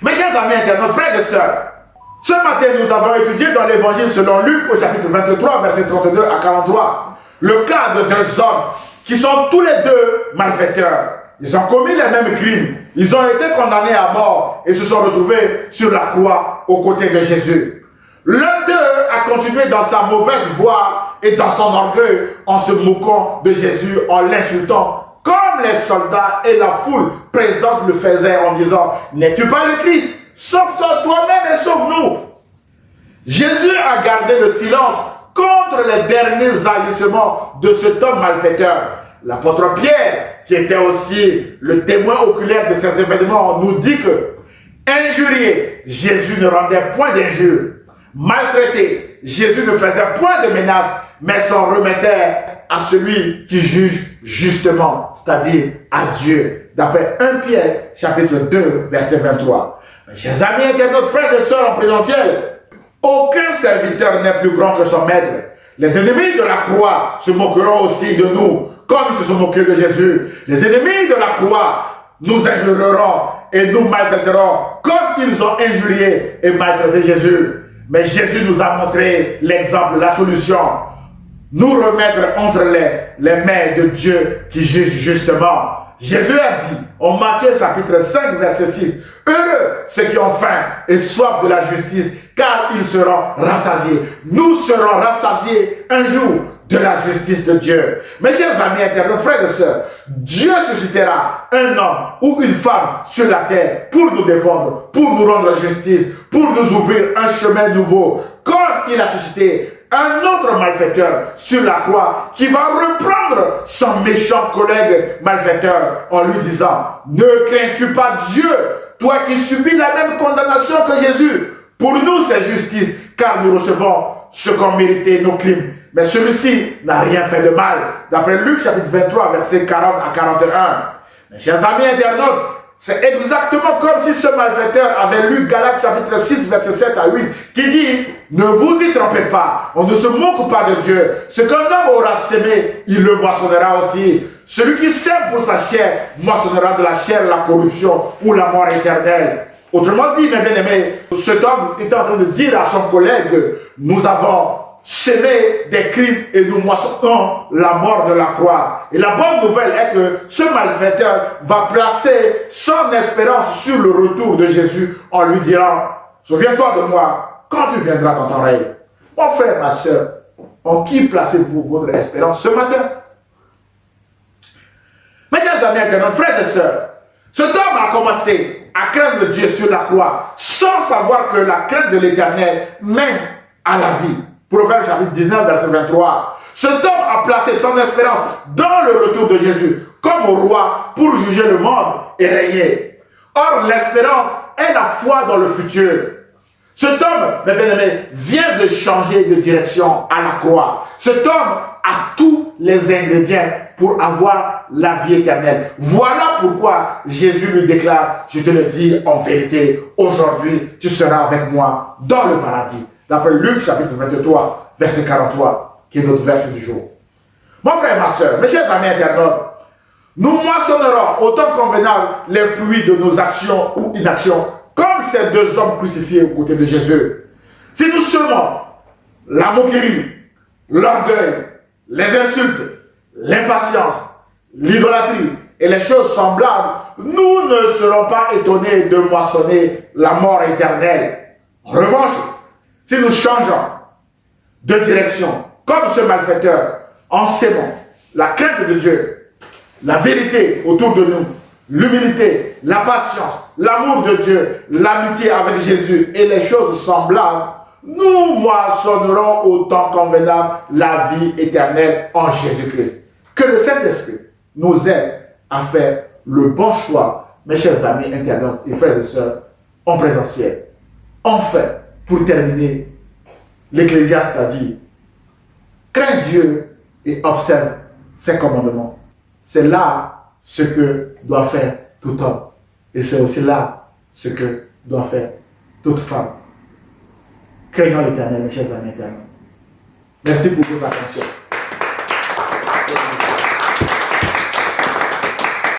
Mes chers amis internautes, frères et sœurs, ce matin nous avons étudié dans l'évangile selon Luc au chapitre 23, versets 32 à 43, le cas de deux hommes qui sont tous les deux malfaiteurs. Ils ont commis les mêmes crimes, ils ont été condamnés à mort et se sont retrouvés sur la croix aux côtés de Jésus. L'un d'eux a continué dans sa mauvaise voie et dans son orgueil en se moquant de Jésus, en l'insultant, comme les soldats et la foule présente le faisaient en disant « N'es-tu pas le Christ? Sauve-toi toi-même et sauve-nous » Jésus a gardé le silence contre les derniers agissements de cet homme malfaiteur. L'apôtre Pierre, qui était aussi le témoin oculaire de ces événements, nous dit que injurié, Jésus ne rendait point d'injures. Maltraité, Jésus ne faisait point de menaces, mais s'en remettait à celui qui juge justement, c'est-à-dire à Dieu. D'après 1 Pierre, chapitre 2, verset 23. Chers amis internautes, frères et sœurs en présentiel, aucun serviteur n'est plus grand que son maître. Les ennemis de la croix se moqueront aussi de nous, comme ils se sont moqués de Jésus. Les ennemis de la croix nous injurieront et nous maltraiteront, comme ils ont injurié et maltraité Jésus. Mais Jésus nous a montré l'exemple, la solution. Nous remettre entre les mains de Dieu qui juge justement. Jésus a dit, en Matthieu chapitre 5, verset 6, « Heureux ceux qui ont faim et soif de la justice, car ils seront rassasiés. » Nous serons rassasiés un jour de la justice de Dieu. Mes chers amis internautes, frères et sœurs, Dieu suscitera un homme ou une femme sur la terre pour nous défendre, pour nous rendre justice, pour nous ouvrir un chemin nouveau, comme il a suscité un autre malfaiteur sur la croix qui va reprendre son méchant collègue malfaiteur en lui disant « Ne crains-tu pas Dieu, toi qui subis la même condamnation que Jésus? Pour nous c'est justice, car nous recevons ce qu'ont mérité nos crimes. Mais celui-ci n'a rien fait de mal. » D'après Luc chapitre 23, versets 40 à 41. Mes chers amis internautes, c'est exactement comme si ce malfaiteur avait lu Galates chapitre 6, verset 7 à 8, qui dit « Ne vous y trompez pas, on ne se moque pas de Dieu. Ce qu'un homme aura sémé, il le moissonnera aussi. Celui qui sème pour sa chair, moissonnera de la chair la corruption ou la mort éternelle. » Autrement dit, mes bien-aimés, cet homme est en train de dire à son collègue « Nous avons sémé des crimes et nous moissonnons la mort de la croix. » Et la bonne nouvelle est que ce malfaiteur va placer son espérance sur le retour de Jésus en lui disant « Souviens-toi de moi quand tu viendras dans ton règne. » Mon frère, ma soeur, en qui placez-vous votre espérance ce matin? Mes chers amis internautes, frères et sœurs, cet homme a commencé à craindre Dieu sur la croix sans savoir que la crainte de l'Éternel mène à la vie. Proverbe chapitre 19, verset 23. Cet homme a placé son espérance dans le retour de Jésus comme au roi pour juger le monde et régner. Or, l'espérance est la foi dans le futur. Cet homme, mes bien-aimés, vient de changer de direction à la croix. Cet homme a tous les ingrédients pour avoir la vie éternelle. Voilà pourquoi Jésus lui déclare, je te le dis en vérité, aujourd'hui tu seras avec moi dans le paradis. D'après Luc chapitre 23, verset 43, qui est notre verset du jour. Mon frère et ma soeur, mes chers amis internautes, nous moissonnerons autant convenable les fruits de nos actions ou inactions, comme ces deux hommes crucifiés aux côtés de Jésus. Si nous semons la moquerie, l'orgueil, les insultes, l'impatience, l'idolâtrie et les choses semblables, nous ne serons pas étonnés de moissonner la mort éternelle. En revanche, si nous changeons de direction, comme ce malfaiteur, en sémant la crainte de Dieu, la vérité autour de nous, l'humilité, la patience, l'amour de Dieu, l'amitié avec Jésus et les choses semblables, nous moissonnerons au temps convenable la vie éternelle en Jésus-Christ. Que le Saint-Esprit nous aide à faire le bon choix, mes chers amis internautes et frères et sœurs, en présentiel. Enfin, pour terminer, l'Ecclésiaste a dit « Crains Dieu et observe ses commandements. » C'est là ce que doit faire tout homme. Et c'est aussi là ce que doit faire toute femme. Craignons l'Éternel, mes chers amis éternels. Merci pour votre attention.